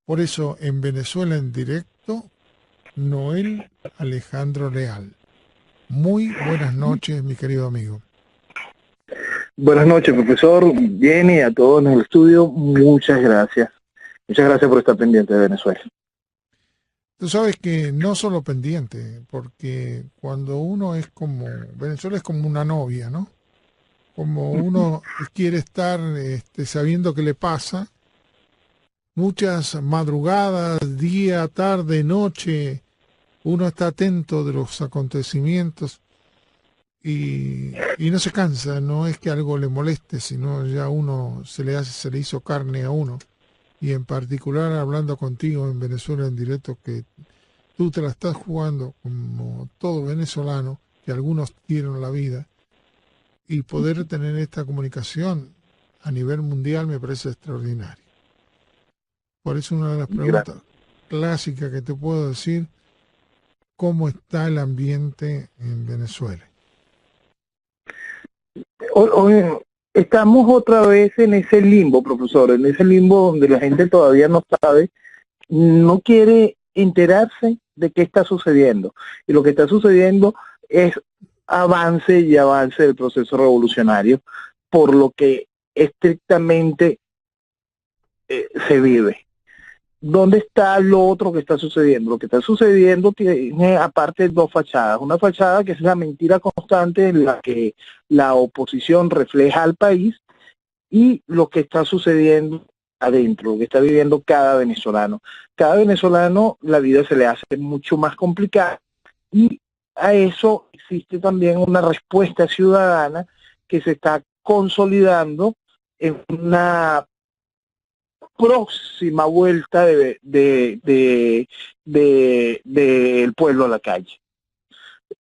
Por eso, en Venezuela en directo, Noel Alejandro Leal. Muy buenas noches, mi querido amigo. Buenas noches, profesor. Jenny, a todos en el estudio, muchas gracias. Muchas gracias por estar pendiente de Venezuela. Tú sabes que no solo pendiente, porque cuando uno es como, Venezuela es como una novia, ¿no? Como uno quiere estar sabiendo qué le pasa, muchas madrugadas, día, tarde, noche, uno está atento de los acontecimientos y no se cansa, no es que algo le moleste, sino ya uno se le hizo carne a uno. Y en particular hablando contigo en Venezuela en directo, que tú te la estás jugando como todo venezolano, que algunos dieron la vida, y poder tener esta comunicación a nivel mundial me parece extraordinario. Por eso una de las preguntas Gracias. clásicas que te puedo decir, ¿cómo está el ambiente en Venezuela? Hoy estamos otra vez en ese limbo, profesor, en ese limbo donde la gente todavía no sabe, no quiere enterarse de qué está sucediendo. Y lo que está sucediendo es avance y avance del proceso revolucionario, por lo que estrictamente se vive. ¿Dónde está lo otro que está sucediendo? Lo que está sucediendo tiene aparte dos fachadas. Una fachada que es la mentira constante en la que la oposición refleja al país y lo que está sucediendo adentro, lo que está viviendo cada venezolano. Cada venezolano la vida se le hace mucho más complicada y a eso existe también una respuesta ciudadana que se está consolidando en una próxima vuelta del pueblo a la calle.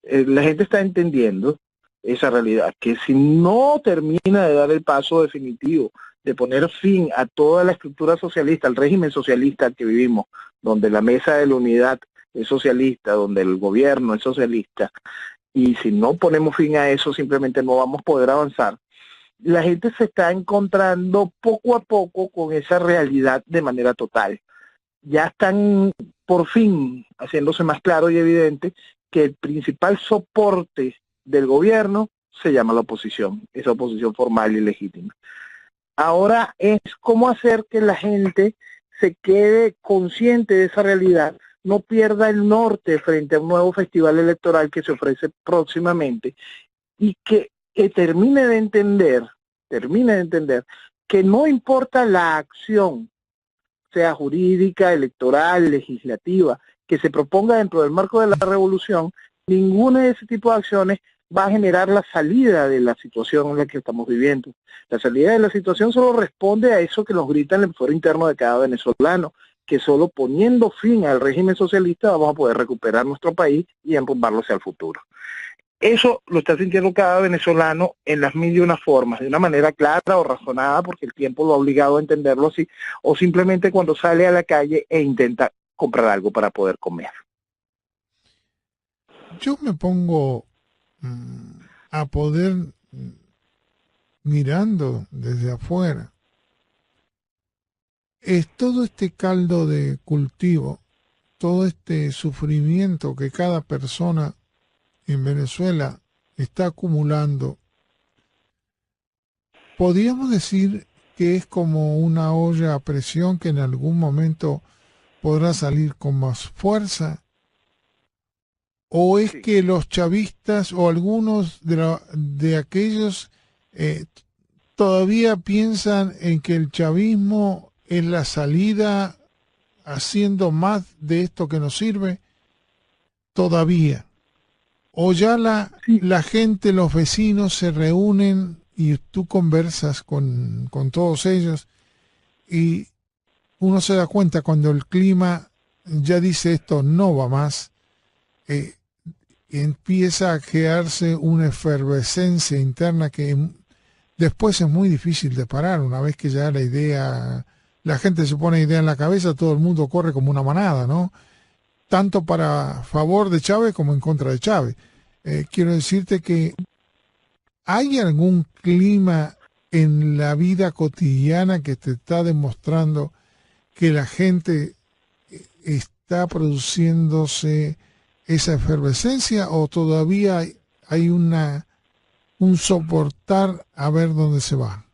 La gente está entendiendo esa realidad, que si no termina de dar el paso definitivo, de poner fin a toda la estructura socialista, al régimen socialista que vivimos, donde la mesa de la unidad es socialista, donde el gobierno es socialista, y si no ponemos fin a eso, simplemente no vamos a poder avanzar. La gente se está encontrando poco a poco con esa realidad de manera total. Ya están por fin haciéndose más claro y evidente que el principal soporte del gobierno se llama la oposición, esa oposición formal y legítima. Ahora es cómo hacer que la gente se quede consciente de esa realidad, no pierda el norte frente a un nuevo festival electoral que se ofrece próximamente y que termine de entender que no importa la acción, sea jurídica, electoral, legislativa, que se proponga dentro del marco de la revolución, ninguna de ese tipo de acciones va a generar la salida de la situación en la que estamos viviendo. La salida de la situación solo responde a eso que nos grita en el foro interno de cada venezolano, que solo poniendo fin al régimen socialista vamos a poder recuperar nuestro país y enrumbarlo hacia el futuro. Eso lo está sintiendo cada venezolano en las mil y una formas, de una manera clara o razonada, porque el tiempo lo ha obligado a entenderlo así, o simplemente cuando sale a la calle e intenta comprar algo para poder comer. Yo me pongo a poder mirando desde afuera. Es todo este caldo de cultivo, todo este sufrimiento que cada persona en Venezuela está acumulando. Podríamos decir que es como una olla a presión que en algún momento podrá salir con más fuerza, o es Sí. que los chavistas o algunos de aquellos eh, todavía piensan en que el chavismo es la salida haciendo más de esto que nos sirve, todavía. O ya Sí, la gente, los vecinos se reúnen y tú conversas con todos ellos y uno se da cuenta cuando el clima ya dice esto no va más, eh, empieza a crearse una efervescencia interna que después es muy difícil de parar. Una vez que ya la idea, la gente se pone idea en la cabeza, todo el mundo corre como una manada, ¿no? Tanto para favor de Chávez como en contra de Chávez. Quiero decirte que hay algún clima en la vida cotidiana que te está demostrando que la gente está produciéndose esa efervescencia o todavía hay un soportar a ver dónde se va?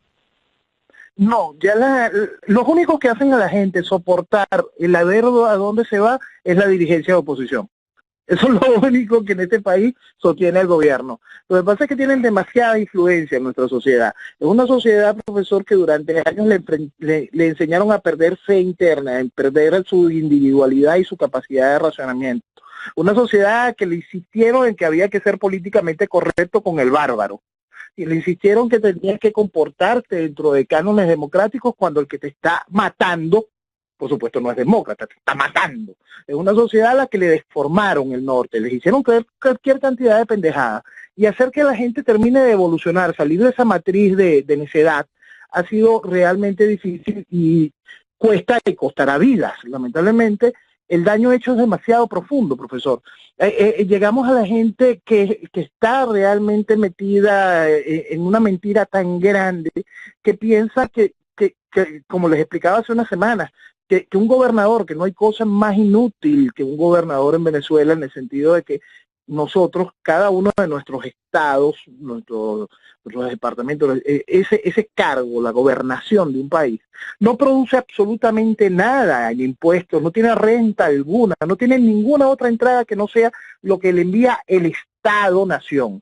No, ya los únicos que hacen a la gente soportar el a ver a dónde se va es la dirigencia de oposición. Eso es lo único que en este país sostiene el gobierno. Lo que pasa es que tienen demasiada influencia en nuestra sociedad. Es una sociedad, profesor, que durante años le enseñaron a perder fe interna, en perder su individualidad y su capacidad de razonamiento. Una sociedad que le insistieron en que había que ser políticamente correcto con el bárbaro. Y le insistieron que tenías que comportarte dentro de cánones democráticos cuando el que te está matando, por supuesto no es demócrata, te está matando. Es una sociedad a la que le deformaron el norte, les hicieron creer cualquier cantidad de pendejadas y hacer que la gente termine de evolucionar, salir de esa matriz de necedad, ha sido realmente difícil y cuesta y costará vidas. Lamentablemente, el daño hecho es demasiado profundo, profesor. Llegamos a la gente que está realmente metida en una mentira tan grande que piensa que, como les explicaba hace unas semanas, que un gobernador, que no hay cosa más inútil que un gobernador en Venezuela, en el sentido de que nosotros, cada uno de nuestros estados, nuestros departamentos, ese cargo, la gobernación de un país, no produce absolutamente nada en impuestos, no tiene renta alguna, no tiene ninguna otra entrada que no sea lo que le envía el Estado-Nación.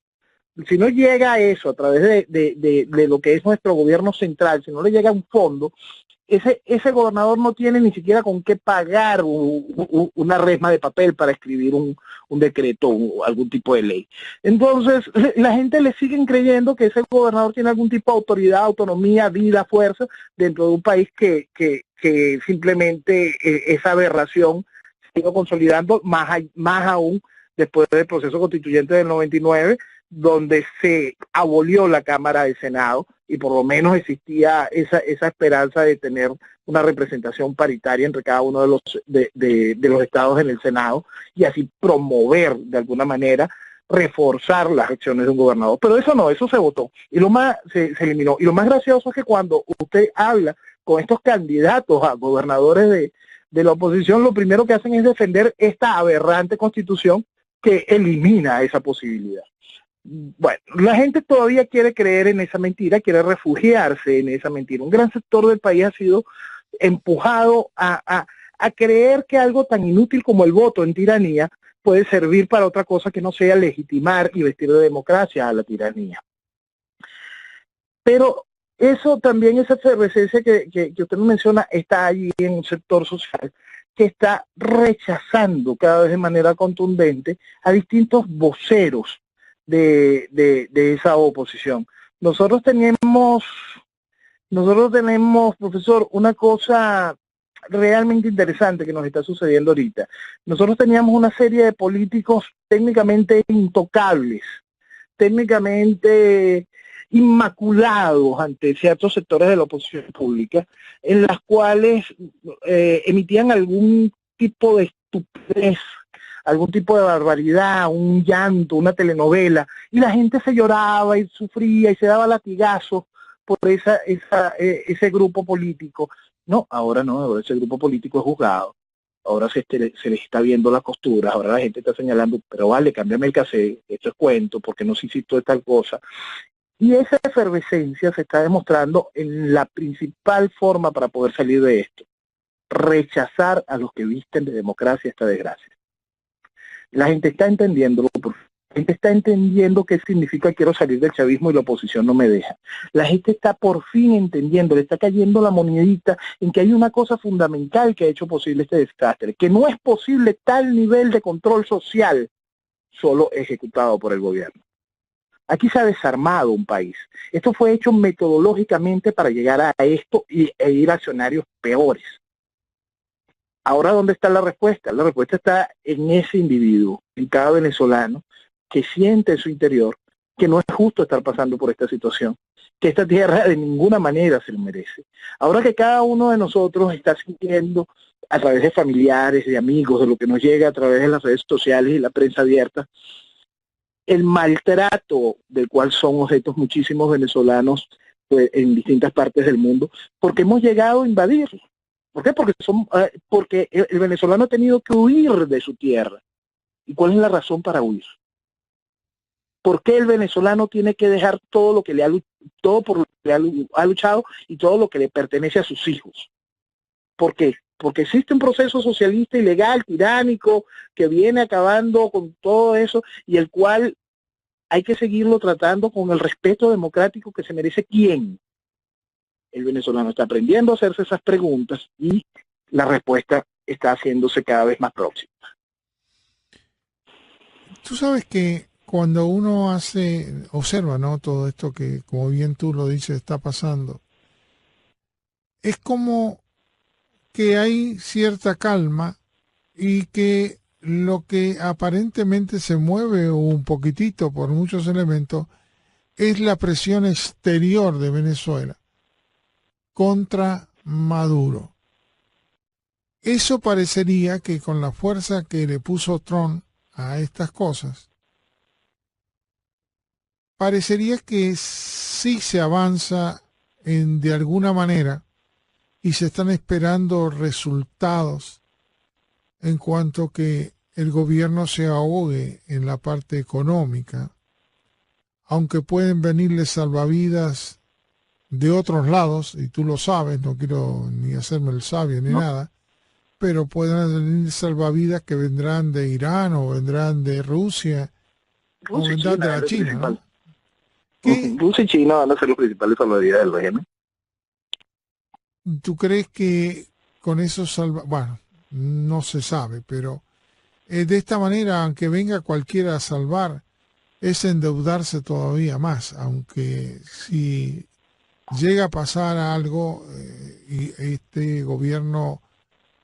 Si no llega a eso a través de lo que es nuestro gobierno central, si no le llega a un fondo, ese gobernador no tiene ni siquiera con qué pagar una resma de papel para escribir un decreto o algún tipo de ley. Entonces, la gente le siguen creyendo que ese gobernador tiene algún tipo de autoridad, autonomía, vida, fuerza dentro de un país que simplemente esa aberración se sigue consolidando más aún después del proceso constituyente del 99, donde se abolió la Cámara del Senado y por lo menos existía esa esperanza de tener una representación paritaria entre cada uno de los estados en el Senado y así promover de alguna manera, reforzar las acciones de un gobernador. Pero eso no, eso se votó y se eliminó. Y lo más gracioso es que cuando usted habla con estos candidatos a gobernadores de la oposición, lo primero que hacen es defender esta aberrante constitución que elimina esa posibilidad. Bueno, la gente todavía quiere creer en esa mentira, quiere refugiarse en esa mentira. Un gran sector del país ha sido empujado a creer que algo tan inútil como el voto en tiranía puede servir para otra cosa que no sea legitimar y vestir de democracia a la tiranía. Pero eso también, esa efervescencia que usted me menciona, está allí en un sector social que está rechazando cada vez de manera contundente a distintos voceros de esa oposición. Nosotros tenemos, profesor, una cosa realmente interesante que nos está sucediendo ahorita. Nosotros teníamos una serie de políticos técnicamente intocables, técnicamente inmaculados ante ciertos sectores de la oposición pública, en las cuales emitían algún tipo de estupidez, algún tipo de barbaridad, un llanto, una telenovela, y la gente se lloraba y sufría y se daba latigazos por ese grupo político. No, ahora ese grupo político es juzgado. Ahora se les está viendo las costuras, ahora la gente está señalando, pero vale, cámbiame el cassette, esto es cuento, porque no se insisto de tal cosa. Y esa efervescencia se está demostrando en la principal forma para poder salir de esto: rechazar a los que visten de democracia esta desgracia. La gente está entendiendo, la gente está entendiendo qué significa quiero salir del chavismo y la oposición no me deja. La gente está por fin entendiendo, le está cayendo la monedita en que hay una cosa fundamental que ha hecho posible este desastre, que no es posible tal nivel de control social solo ejecutado por el gobierno. Aquí se ha desarmado un país. Esto fue hecho metodológicamente para llegar a esto e ir a escenarios peores. Ahora, ¿dónde está la respuesta? La respuesta está en ese individuo, en cada venezolano, que siente en su interior que no es justo estar pasando por esta situación, que esta tierra de ninguna manera se lo merece. Ahora que cada uno de nosotros está sintiendo, a través de familiares, de amigos, de lo que nos llega a través de las redes sociales y la prensa abierta, el maltrato del cual son objetos muchísimos venezolanos en distintas partes del mundo, porque hemos llegado a invadirlo. ¿Por qué? Porque el venezolano ha tenido que huir de su tierra. ¿Y cuál es la razón para huir? ¿Por qué el venezolano tiene que dejar todo lo que todo por lo que ha luchado y todo lo que le pertenece a sus hijos? ¿Por qué? Porque existe un proceso socialista ilegal, tiránico, que viene acabando con todo eso y el cual hay que seguirlo tratando con el respeto democrático que se merece. ¿Quién? El venezolano está aprendiendo a hacerse esas preguntas y la respuesta está haciéndose cada vez más próxima. Tú sabes que cuando uno observa, ¿no? Todo esto que, como bien tú lo dices, está pasando, es como que hay cierta calma y que lo que aparentemente se mueve un poquitito por muchos elementos es la presión exterior de Venezuela contra Maduro. Eso parecería que con la fuerza que le puso Trump a estas cosas, parecería que sí se avanza de alguna manera y se están esperando resultados en cuanto que el gobierno se ahogue en la parte económica, aunque pueden venirle salvavidas de otros lados, y tú lo sabes, no quiero ni hacerme el sabio ni ¿No? nada, pero pueden venir salvavidas que vendrán de Irán o vendrán de Rusia o Rusia y vendrán de China es la lo China, principal. ¿no? ¿Qué Rusia y China van a ser los principales salvavidas del régimen. tú crees que con eso salva? Bueno, no se sabe, pero de esta manera, aunque venga cualquiera a salvar, es endeudarse todavía más, aunque si llega a pasar algo y este gobierno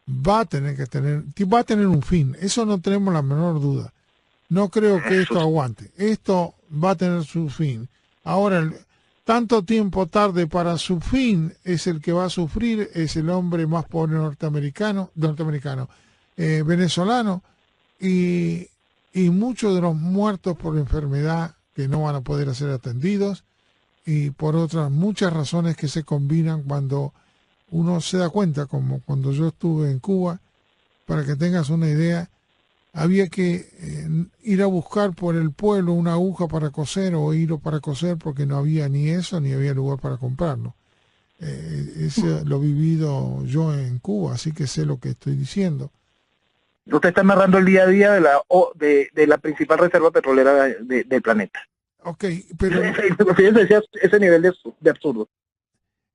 va a tener un fin, eso no tenemos la menor duda. No creo que Eso esto aguante, esto va a tener su fin. Ahora, tanto tiempo tarde para su fin es el que va a sufrir, es el hombre más pobre norteamericano, venezolano, y, y muchos de los muertos por enfermedad que no van a poder ser atendidos y por otras muchas razones que se combinan cuando uno se da cuenta, como cuando yo estuve en Cuba, para que tengas una idea, había que ir a buscar por el pueblo una aguja para coser o hilo para coser porque no había ni eso ni había lugar para comprarlo. Eso lo he vivido yo en Cuba, así que sé lo que estoy diciendo. usted está narrando el día a día de la principal reserva petrolera del planeta. Ok, pero Fíjense ese nivel de absurdo.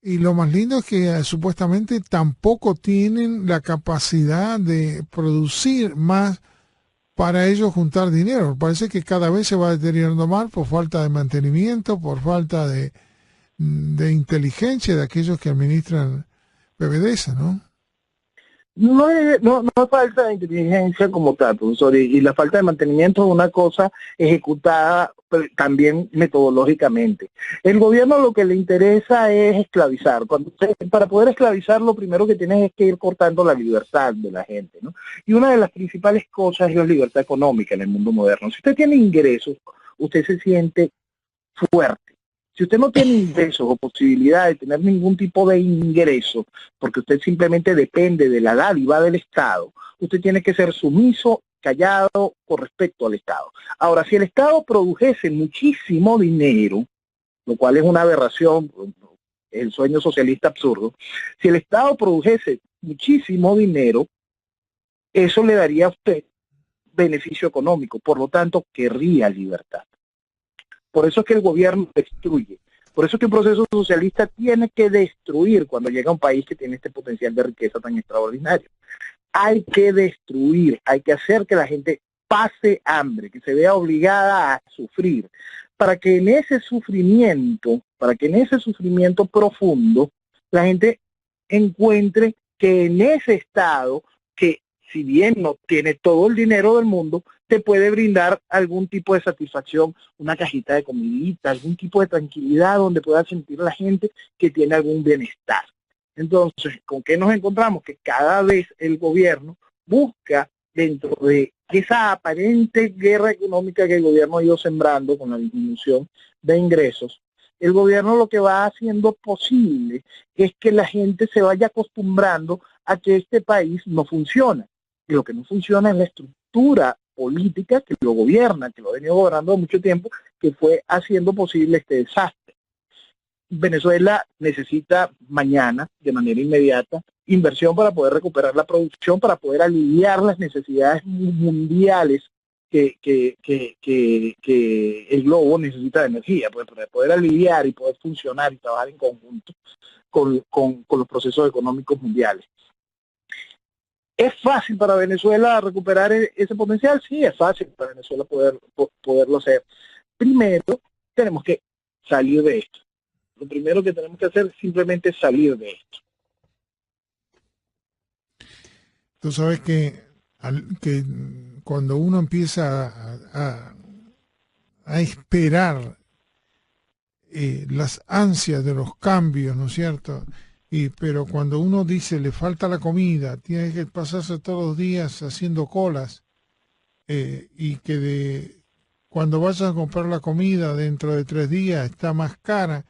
y lo más lindo es que supuestamente tampoco tienen la capacidad de producir más para ellos juntar dinero. Parece que cada vez se va deteriorando más por falta de mantenimiento, por falta de inteligencia de aquellos que administran PDVSA, ¿no? No es falta de inteligencia como tal, profesor, y la falta de mantenimiento es una cosa ejecutada también metodológicamente. El gobierno lo que le interesa es esclavizar. Para poder esclavizar, lo primero que tienes es que ir cortando la libertad de la gente, ¿no? Y una de las principales cosas es la libertad económica en el mundo moderno. Si usted tiene ingresos, usted se siente fuerte. Si usted no tiene ingresos o posibilidad de tener ningún tipo de ingreso, porque usted simplemente depende de la dádiva del Estado, usted tiene que ser sumiso, callado con respecto al Estado. Ahora, si el Estado produjese muchísimo dinero, lo cual es una aberración, el sueño socialista absurdo, si el Estado produjese muchísimo dinero, eso le daría a usted beneficio económico, por lo tanto, querría libertad. Por eso es que el gobierno destruye. Por eso es que un proceso socialista tiene que destruir cuando llega a un país que tiene este potencial de riqueza tan extraordinario. Hay que destruir, hay que hacer que la gente pase hambre, que se vea obligada a sufrir, para que en ese sufrimiento profundo, la gente encuentre que en ese estado, que si bien no tiene todo el dinero del mundo, te puede brindar algún tipo de satisfacción, una cajita de comidita, algún tipo de tranquilidad donde pueda sentir la gente que tiene algún bienestar. Entonces, ¿con qué nos encontramos? Que cada vez el gobierno busca, dentro de esa aparente guerra económica que el gobierno ha ido sembrando con la disminución de ingresos, el gobierno lo que va haciendo posible es que la gente se vaya acostumbrando a que este país no funciona. Y lo que no funciona es la estructura política que lo gobierna, que lo ha venido gobernando mucho tiempo, que fue haciendo posible este desastre. Venezuela necesita mañana, de manera inmediata, inversión para poder recuperar la producción, para poder aliviar las necesidades mundiales que el globo necesita de energía, pues, para poder aliviar y poder funcionar y trabajar en conjunto con los procesos económicos mundiales. ¿Es fácil para Venezuela recuperar ese potencial? Sí, es fácil para Venezuela poderlo hacer. Primero, tenemos que salir de esto. Lo primero que tenemos que hacer es simplemente salir de esto. Tú sabes que cuando uno empieza a esperar las ansias de los cambios, ¿no es cierto? Pero cuando uno dice le falta la comida, tiene que pasarse todos los días haciendo colas, y que cuando vayas a comprar la comida dentro de 3 días está más cara,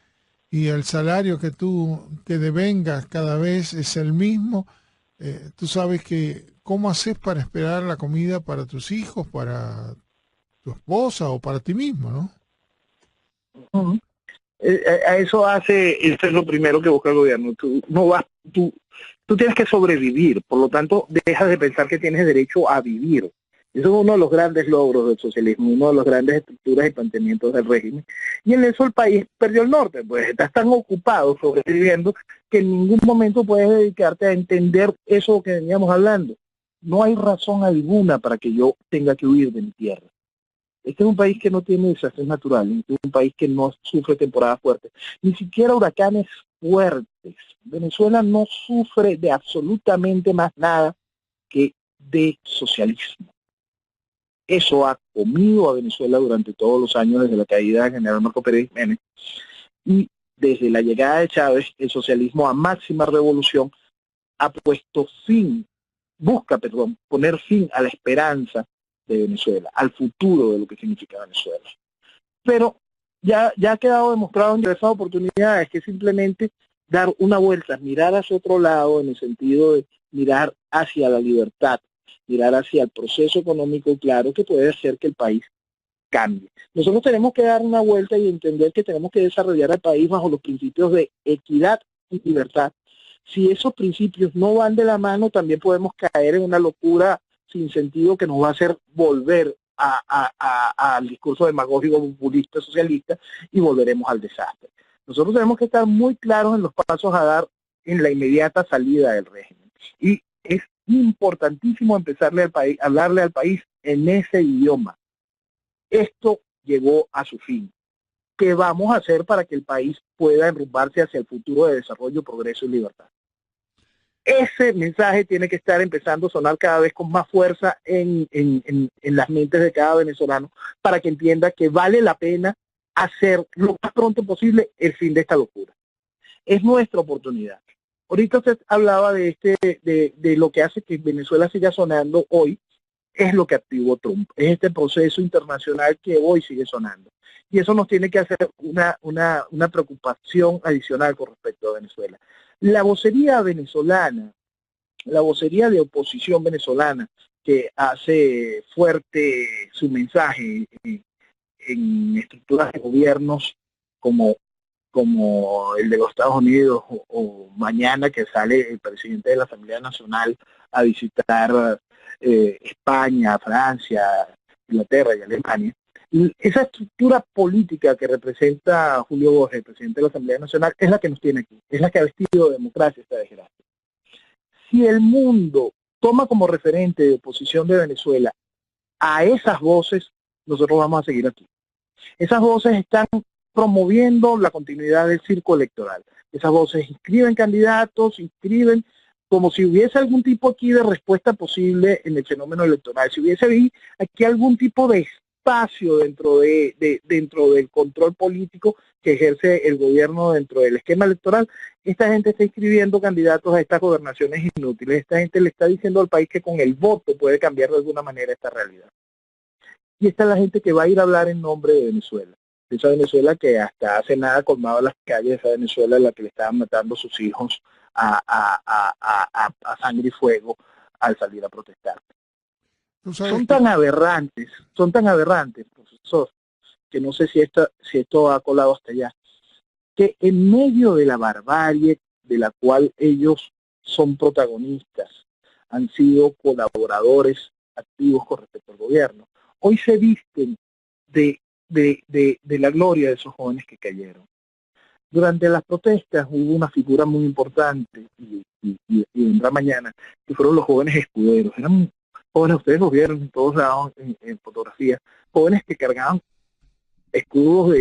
y el salario que devengas cada vez es el mismo. Tú sabes que cómo haces para esperar la comida para tus hijos, para tu esposa o para ti mismo, ¿no? Uh-huh. Eso es lo primero que busca el gobierno. Tú tienes que sobrevivir, por lo tanto dejas de pensar que tienes derecho a vivir. Eso es uno de los grandes logros del socialismo, uno de los grandes estructuras y planteamientos del régimen. Y en eso el país perdió el norte, pues estás tan ocupado sobreviviendo que en ningún momento puedes dedicarte a entender eso que veníamos hablando. No hay razón alguna para que yo tenga que huir de mi tierra. Este es un país que no tiene desastres naturales, este es un país que no sufre temporadas fuertes, ni siquiera huracanes fuertes. Venezuela no sufre de absolutamente más nada que de socialismo. Eso ha comido a Venezuela durante todos los años desde la caída del general Marco Pérez Jiménez, y desde la llegada de Chávez, el socialismo a máxima revolución busca poner fin a la esperanza de Venezuela, al futuro de lo que significa Venezuela. Pero ya ha quedado demostrado en diversas oportunidades que simplemente dar una vuelta, mirar hacia otro lado, en el sentido de mirar hacia la libertad, mirar hacia el proceso económico claro, que puede hacer que el país cambie. Nosotros tenemos que dar una vuelta y entender que tenemos que desarrollar el país bajo los principios de equidad y libertad. Si esos principios no van de la mano, también podemos caer en una locura sin sentido que nos va a hacer volver al discurso demagógico populista socialista, y volveremos al desastre. Nosotros tenemos que estar muy claros en los pasos a dar en la inmediata salida del régimen. Y es importantísimo hablarle al país en ese idioma. Esto llegó a su fin. ¿Qué vamos a hacer para que el país pueda enrumbarse hacia el futuro de desarrollo, progreso y libertad? Ese mensaje tiene que estar empezando a sonar cada vez con más fuerza en las mentes de cada venezolano, para que entienda que vale la pena hacer lo más pronto posible el fin de esta locura. Es nuestra oportunidad. Ahorita usted hablaba de lo que hace que Venezuela siga sonando hoy, es lo que activó Trump, es este proceso internacional que hoy sigue sonando. Y eso nos tiene que hacer una preocupación adicional con respecto a Venezuela. La vocería venezolana, la vocería de oposición venezolana, que hace fuerte su mensaje en estructuras de gobiernos como el de los Estados Unidos, o mañana que sale el presidente de la Asamblea Nacional a visitar España, Francia, Inglaterra y Alemania. Y esa estructura política que representa Julio Borges, el presidente de la Asamblea Nacional, es la que nos tiene aquí, es la que ha vestido de democracia esta desgracia. Si el mundo toma como referente de oposición de Venezuela a esas voces, nosotros vamos a seguir aquí. Esas voces están promoviendo la continuidad del circo electoral. Esas voces inscriben candidatos, inscriben como si hubiese algún tipo aquí de respuesta posible en el fenómeno electoral, si hubiese aquí algún tipo de espacio dentro del control político que ejerce el gobierno dentro del esquema electoral. Esta gente está inscribiendo candidatos a estas gobernaciones inútiles. Esta gente le está diciendo al país que con el voto puede cambiar de alguna manera esta realidad. Y esta es la gente que va a ir a hablar en nombre de Venezuela. de esa Venezuela que hasta hace nada colmaba las calles de esa Venezuela en la que le estaban matando a sus hijos a sangre y fuego al salir a protestar. Son tan aberrantes, profesor, que no sé si esto ha colado hasta allá, que en medio de la barbarie de la cual ellos son protagonistas, han sido colaboradores activos con respecto al gobierno, hoy se visten de la gloria de esos jóvenes que cayeron. Durante las protestas hubo una figura muy importante, y vendrá mañana, que fueron los jóvenes escuderos. Eran jóvenes, ustedes los vieron en todos lados en fotografías, jóvenes que cargaban escudos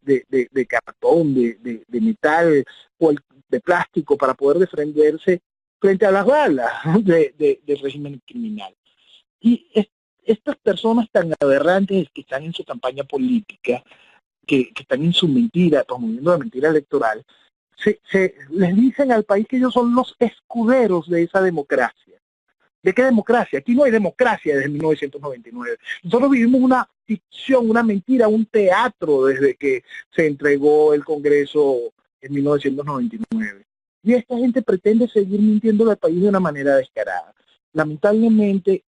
de cartón, de metal o de plástico para poder defenderse frente a las balas del régimen criminal. Y estas personas tan aberrantes que están en su campaña política, que están en su mentira, promoviendo la mentira electoral, les dicen al país que ellos son los escuderos de esa democracia. ¿De qué democracia? Aquí no hay democracia desde 1999. Nosotros vivimos una ficción, una mentira, un teatro desde que se entregó el Congreso en 1999. Y esta gente pretende seguir mintiendo al país de una manera descarada. Lamentablemente,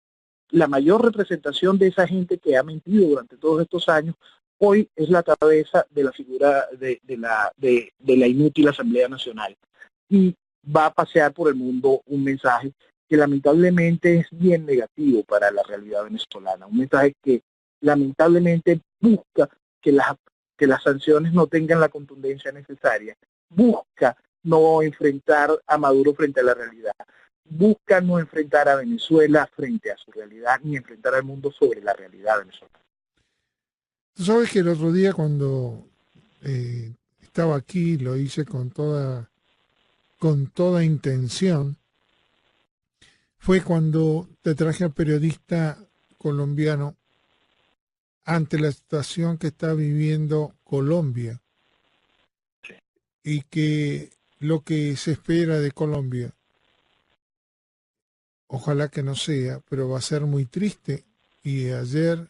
la mayor representación de esa gente que ha mentido durante todos estos años, hoy es la cabeza de la figura de la inútil Asamblea Nacional. Y va a pasear por el mundo un mensaje que lamentablemente es bien negativo para la realidad venezolana. Un mensaje que lamentablemente busca que las sanciones no tengan la contundencia necesaria. Busca no enfrentar a Maduro frente a la realidad. Busca no enfrentar a Venezuela frente a su realidad, ni enfrentar al mundo sobre la realidad venezolana. Tú sabes que el otro día cuando estaba aquí, lo hice con toda intención, fue cuando te traje al periodista colombiano ante la situación que está viviendo Colombia y que lo que se espera de Colombia, ojalá que no sea, pero va a ser muy triste. Y ayer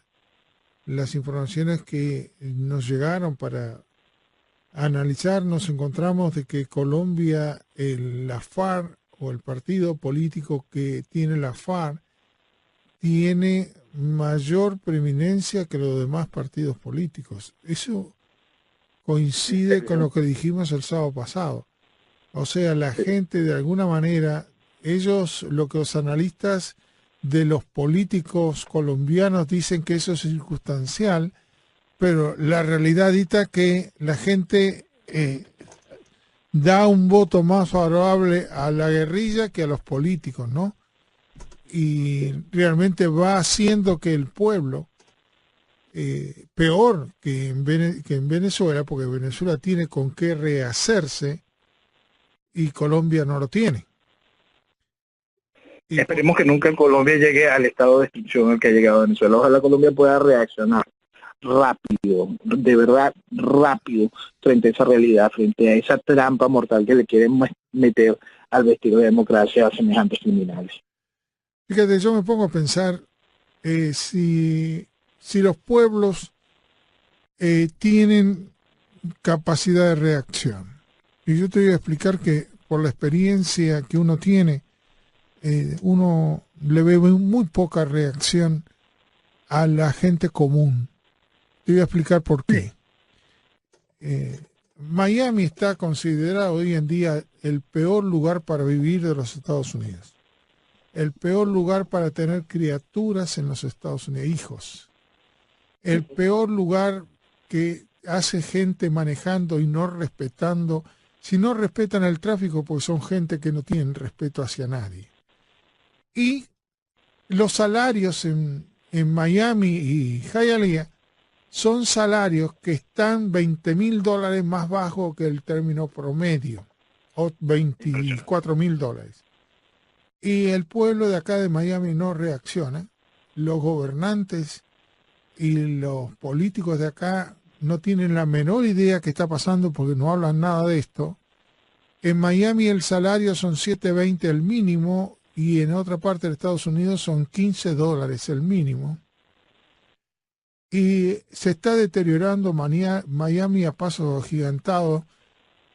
las informaciones que nos llegaron para analizar, nos encontramos de que Colombia, la FARC o el partido político que tiene la FARC, tiene mayor preeminencia que los demás partidos políticos. Eso coincide con lo que dijimos el sábado pasado. O sea, la gente de alguna manera, ellos, lo que los analistas de los políticos colombianos dicen que eso es circunstancial, pero la realidad dicta que la gente da un voto más favorable a la guerrilla que a los políticos, ¿no? Y realmente va haciendo que el pueblo, peor que en Venezuela, porque Venezuela tiene con qué rehacerse y Colombia no lo tiene. Y esperemos que nunca en Colombia llegue al estado de extinción al que ha llegado Venezuela. Ojalá Colombia pueda reaccionar rápido, de verdad rápido, frente a esa realidad, frente a esa trampa mortal que le quieren meter al vestido de democracia a semejantes criminales. Fíjate, yo me pongo a pensar si los pueblos tienen capacidad de reacción. Y yo te voy a explicar que por la experiencia que uno tiene, uno le ve muy poca reacción a la gente común. Te voy a explicar por qué. Miami está considerado hoy en día el peor lugar para vivir de los Estados Unidos. El peor lugar para tener criaturas en los Estados Unidos, hijos. El peor lugar que hace gente manejando y no respetando, si no respetan el tráfico, pues son gente que no tienen respeto hacia nadie. Y los salarios en Miami y Hialeah son salarios que están $20,000 más bajo que el término promedio, o $24,000. Y el pueblo de acá de Miami no reacciona. Los gobernantes y los políticos de acá no tienen la menor idea qué está pasando porque no hablan nada de esto. En Miami el salario son $7.20 el mínimo y en otra parte de Estados Unidos son $15 el mínimo. y se está deteriorando Miami a pasos agigantados,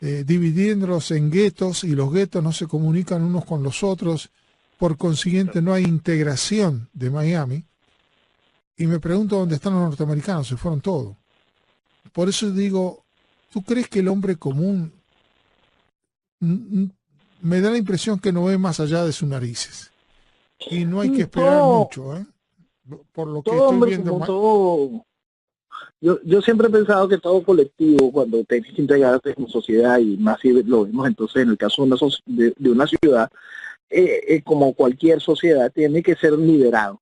dividiéndolos en guetos, y los guetos no se comunican unos con los otros, por consiguiente no hay integración de Miami. Y me pregunto dónde están los norteamericanos, se fueron todos. Por eso digo, ¿tú crees que el hombre común me da la impresión que no ve más allá de sus narices? Y no hay que esperar mucho, ¿eh? Por lo que Todo estoy hombre, viendo. como todo, yo siempre he pensado que todo colectivo, cuando tienes que integrarte como sociedad, y más si lo vemos entonces en el caso de de una ciudad, como cualquier sociedad, tiene que ser liderado.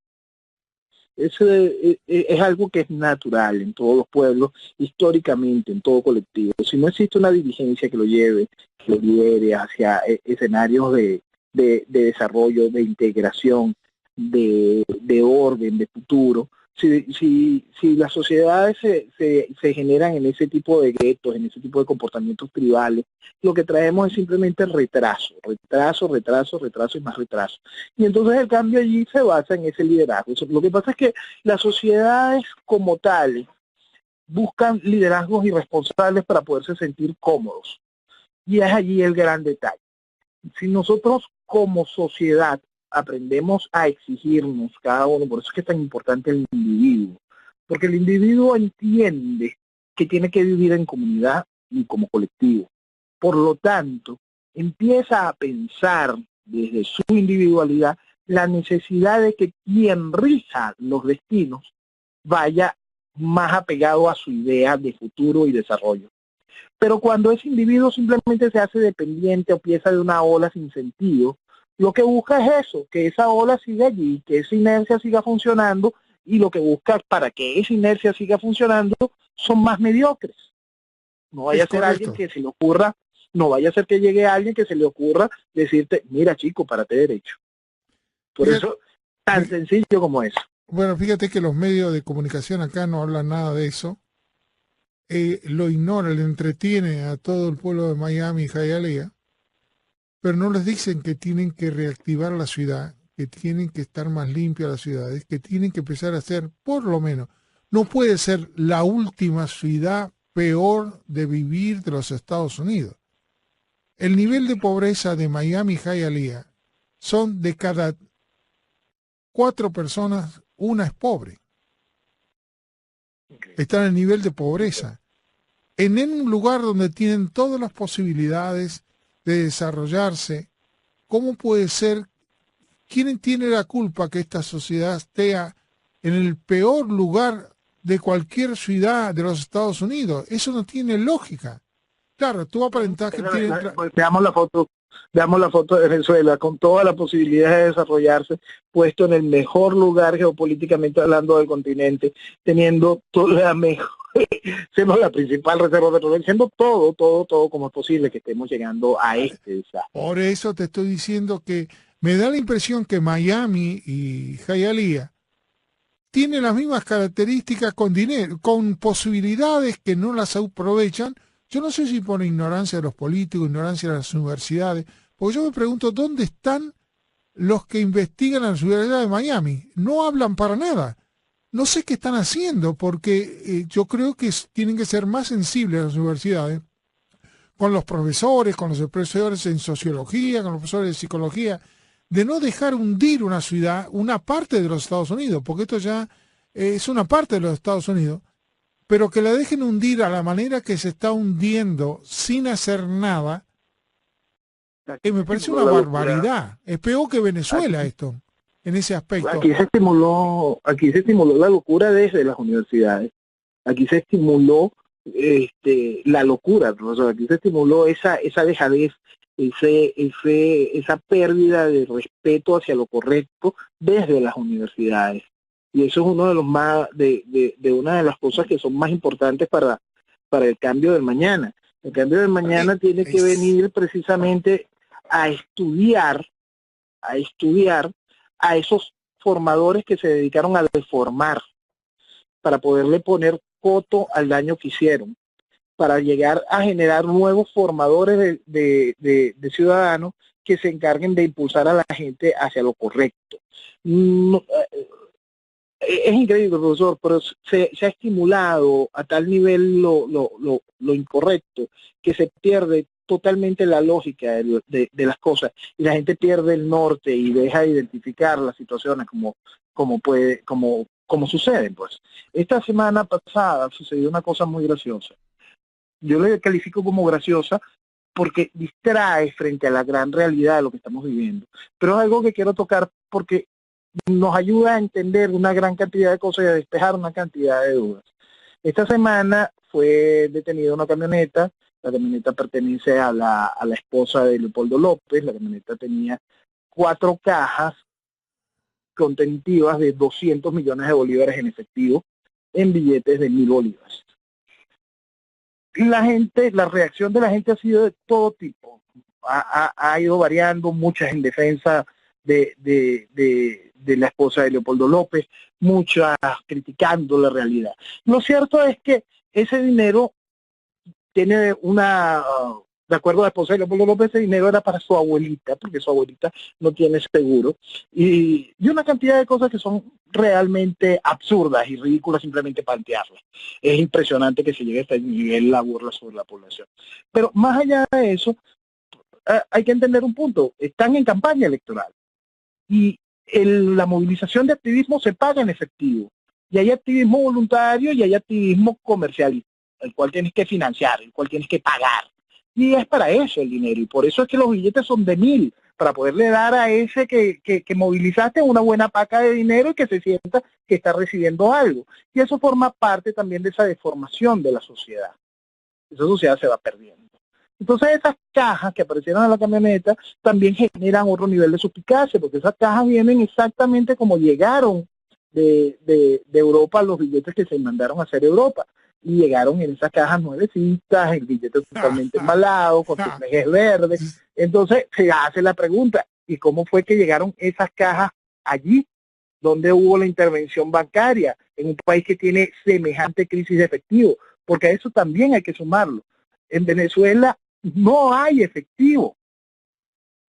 Eso es algo que es natural en todos los pueblos, históricamente, en todo colectivo. Si no existe una dirigencia que lo lleve, que lo lidere hacia escenarios de desarrollo, de integración, de orden, de futuro, si las sociedades se generan en ese tipo de guetos, en ese tipo de comportamientos tribales, lo que traemos es simplemente retraso, retraso, retraso, retraso y más retraso. Y entonces el cambio allí se basa en ese liderazgo. Lo que pasa es que las sociedades como tales buscan liderazgos irresponsables para poderse sentir cómodos. Y es allí el gran detalle. Si nosotros como sociedad aprendemos a exigirnos cada uno, por eso es que es tan importante el individuo, porque el individuo entiende que tiene que vivir en comunidad y como colectivo. Por lo tanto, empieza a pensar desde su individualidad la necesidad de que quien rija los destinos vaya más apegado a su idea de futuro y desarrollo. Pero cuando ese individuo simplemente se hace dependiente o pieza de una ola sin sentido, lo que busca es eso, que esa ola siga allí, que esa inercia siga funcionando, y lo que busca para que esa inercia siga funcionando son más mediocres. No vaya a ser alguien que se le ocurra, no vaya a ser que llegue alguien que se le ocurra decirte, mira chico, párate derecho. Por eso, tan sencillo como eso. Bueno, fíjate que los medios de comunicación acá no hablan nada de eso. Lo ignora, le entretiene a todo el pueblo de Miami y Hialeah, pero no les dicen que tienen que reactivar la ciudad, que tienen que estar más limpias las ciudades, que tienen que empezar a ser, por lo menos, no puede ser la última ciudad peor de vivir de los Estados Unidos. El nivel de pobreza de Miami y Hialeah son de cada 4 personas, una es pobre. Está en el nivel de pobreza. En un lugar donde tienen todas las posibilidades de desarrollarse, ¿cómo puede ser? ¿Quién tiene la culpa que esta sociedad esté en el peor lugar de cualquier ciudad de los Estados Unidos? Eso no tiene lógica. Claro, tú aparentas que tiene... Pues veamos la foto de Venezuela, con toda la posibilidad de desarrollarse, puesto en el mejor lugar geopolíticamente hablando del continente, teniendo toda la mejor, siendo la principal reserva petrolera, siendo todo como es posible que estemos llegando a este desastre. Por eso te estoy diciendo que me da la impresión que Miami y Hialeah tienen las mismas características con dinero, con posibilidades que no las aprovechan. Yo no sé si por ignorancia de los políticos, ignorancia de las universidades, porque yo me pregunto dónde están los que investigan en la Universidad de Miami. No hablan para nada. No sé qué están haciendo, porque yo creo que tienen que ser más sensibles las universidades con los profesores en sociología, con los profesores de psicología, de no dejar hundir una ciudad, una parte de los Estados Unidos, porque esto ya es una parte de los Estados Unidos, pero que la dejen hundir a la manera que se está hundiendo sin hacer nada, me parece una barbaridad. Es peor que Venezuela esto, en ese aspecto. Aquí se estimuló la locura desde las universidades. Aquí se estimuló la locura, profesor. Aquí se estimuló esa dejadez, esa pérdida de respeto hacia lo correcto desde las universidades. Y eso es uno de los más, de una de las cosas que son más importantes para el cambio del mañana. El cambio del mañana tiene que venir precisamente a estudiar a esos formadores que se dedicaron a deformar, para poderle poner coto al daño que hicieron, para llegar a generar nuevos formadores de ciudadanos que se encarguen de impulsar a la gente hacia lo correcto. No, Es increíble, profesor, pero se ha estimulado a tal nivel lo incorrecto que se pierde totalmente la lógica de las cosas y la gente pierde el norte y deja de identificar las situaciones como suceden, pues. Esta semana pasada sucedió una cosa muy graciosa. Yo le califico como graciosa porque distrae frente a la gran realidad de lo que estamos viviendo. Pero es algo que quiero tocar porque nos ayuda a entender una gran cantidad de cosas y a despejar una cantidad de dudas. Esta semana fue detenida una camioneta, la camioneta pertenece a la esposa de Leopoldo López, la camioneta tenía 4 cajas contentivas de 200 millones de bolívares en efectivo, en billetes de 1.000 bolívares. La reacción de la gente ha sido de todo tipo, ha ido variando, muchas en defensa de la esposa de Leopoldo López, muchas criticando la realidad. Lo cierto es que ese dinero tiene de acuerdo a la esposa de Leopoldo López, ese dinero era para su abuelita, porque su abuelita no tiene seguro, y una cantidad de cosas que son realmente absurdas y ridículas simplemente plantearlas. Es impresionante que se llegue a este nivel la burla sobre la población. Pero más allá de eso, hay que entender un punto, están en campaña electoral, y la movilización de activismo se paga en efectivo, y hay activismo voluntario y hay activismo comercial, el cual tienes que financiar, el cual tienes que pagar. Y es para eso el dinero, y por eso es que los billetes son de 1.000, para poderle dar a ese que movilizaste una buena paca de dinero y que se sienta que está recibiendo algo. Y eso forma parte también de esa deformación de la sociedad. Esa sociedad se va perdiendo. Entonces esas cajas que aparecieron en la camioneta también generan otro nivel de suspicacia, porque esas cajas vienen exactamente como llegaron de Europa los billetes que se mandaron a hacer Europa. Y llegaron en esas cajas nuevecitas, el billete totalmente embalado, con sus ejes verdes. Entonces se hace la pregunta, ¿y cómo fue que llegaron esas cajas allí? ¿Dónde hubo la intervención bancaria en un país que tiene semejante crisis de efectivo? Porque a eso también hay que sumarlo. En Venezuela no hay efectivo.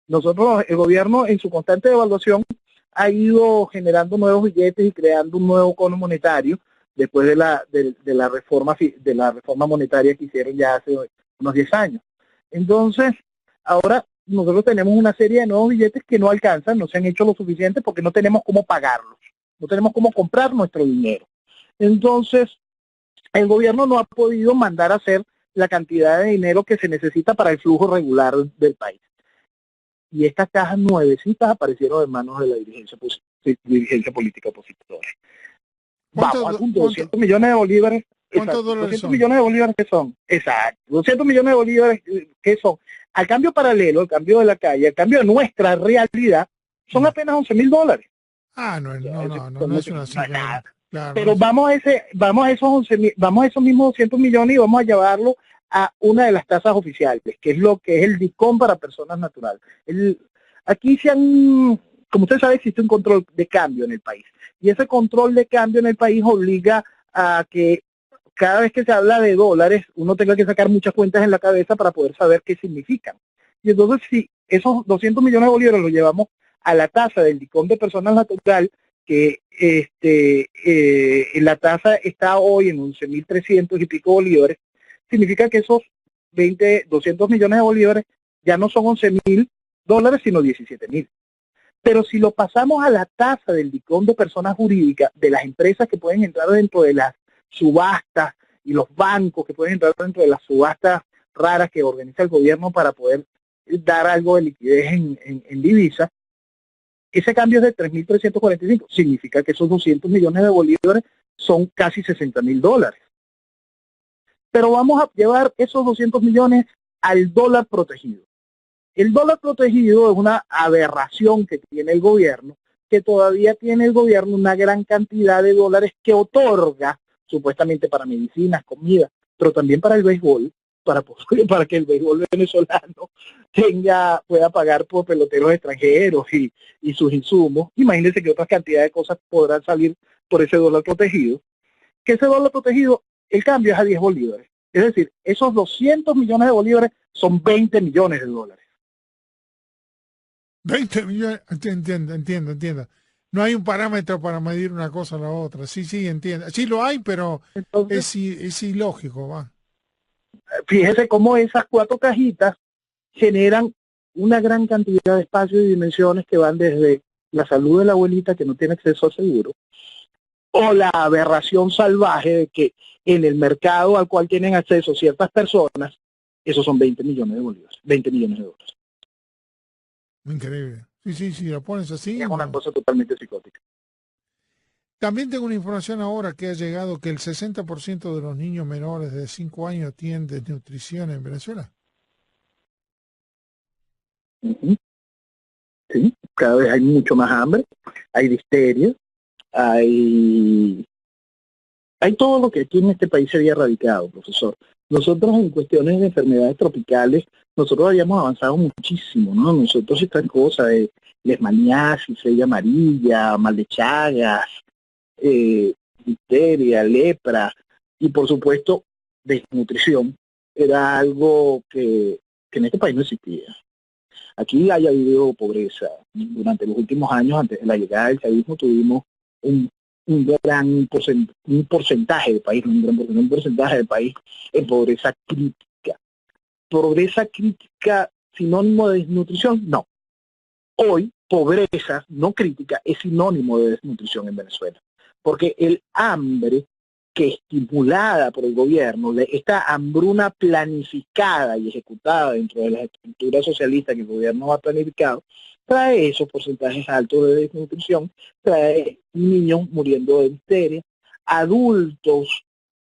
Nosotros, el gobierno en su constante evaluación ha ido generando nuevos billetes y creando un nuevo cono monetario después de la reforma monetaria que hicieron ya hace unos 10 años. Entonces, ahora nosotros tenemos una serie de nuevos billetes que no alcanzan, no se han hecho lo suficiente porque no tenemos cómo pagarlos, no tenemos cómo comprar nuestro dinero. Entonces, el gobierno no ha podido mandar a hacer la cantidad de dinero que se necesita para el flujo regular del país. Y estas cajas nuevecitas aparecieron en manos de la dirigencia política opositora. Vamos a 200 millones de bolívares. ¿Cuántos dólares 200 son? millones de bolívares, ¿qué son? Exacto. 200 millones de bolívares, ¿qué son? Al cambio paralelo, al cambio de la calle, al cambio de nuestra realidad, son apenas 11.000 dólares. No es una cifra. Claro, pero vamos a esos mismos 200 millones y vamos a llevarlo a una de las tasas oficiales, que es lo que es el DICOM para personas naturales. Aquí como usted sabe, existe un control de cambio en el país. Y ese control de cambio en el país obliga a que cada vez que se habla de dólares, uno tenga que sacar muchas cuentas en la cabeza para poder saber qué significan. Y entonces, si esos 200 millones de bolívares los llevamos a la tasa del DICOM de personas naturales, que la tasa está hoy en 11.300 y pico bolívares, significa que esos 200 millones de bolívares ya no son 11.000 dólares, sino 17.000. Pero si lo pasamos a la tasa del DICOM de personas jurídicas, de las empresas que pueden entrar dentro de las subastas y los bancos que pueden entrar dentro de las subastas raras que organiza el gobierno para poder dar algo de liquidez en divisa, ese cambio es de 3.345. Significa que esos 200 millones de bolívares son casi 60.000 dólares. Pero vamos a llevar esos 200 millones al dólar protegido. El dólar protegido es una aberración que tiene el gobierno, que todavía tiene el gobierno una gran cantidad de dólares que otorga, supuestamente para medicinas, comida, pero también para el béisbol, para que el béisbol venezolano pueda pagar por peloteros extranjeros y sus insumos. Imagínense que otras cantidades de cosas podrán salir por ese dólar protegido. Que ese dólar protegido, el cambio es a 10 bolívares. Es decir, esos 200 millones de bolívares son 20 millones de dólares. 20 millones, entiendo. No hay un parámetro para medir una cosa a la otra. Sí, sí, entiendo. Sí lo hay, pero Entonces, es ilógico, va. fíjese cómo esas 4 cajitas generan una gran cantidad de espacios y dimensiones que van desde la salud de la abuelita que no tiene acceso al seguro, o la aberración salvaje de que en el mercado al cual tienen acceso ciertas personas, esos son 20 millones de bolívares, 20 millones de dólares. Increíble. Sí, sí, sí, lo pones Es así, una no. cosa totalmente psicótica. También tengo una información ahora que ha llegado que el 60% de los niños menores de 5 años tienen desnutrición en Venezuela. Uh-huh. Sí, cada vez hay mucho más hambre, hay difteria, hay, hay todo lo que aquí en este país se había erradicado, profesor. Nosotros en cuestiones de enfermedades tropicales, nosotros habíamos avanzado muchísimo, ¿no? Nosotros estas cosas de leishmaniasis, feria amarilla, mal de Chagas, difteria, lepra y por supuesto desnutrición, era algo que en este país no existía. Aquí haya habido pobreza. Durante los últimos años, antes de la llegada del chavismo, tuvimos un, un porcentaje de país, un porcentaje de país en pobreza crítica. Pobreza crítica, sinónimo de desnutrición, no. Hoy, pobreza no crítica es sinónimo de desnutrición en Venezuela. Porque el hambre que estimulada por el gobierno, esta hambruna planificada y ejecutada dentro de las estructuras socialistas que el gobierno ha planificado, trae esos porcentajes altos de desnutrición, trae niños muriendo de difteria, adultos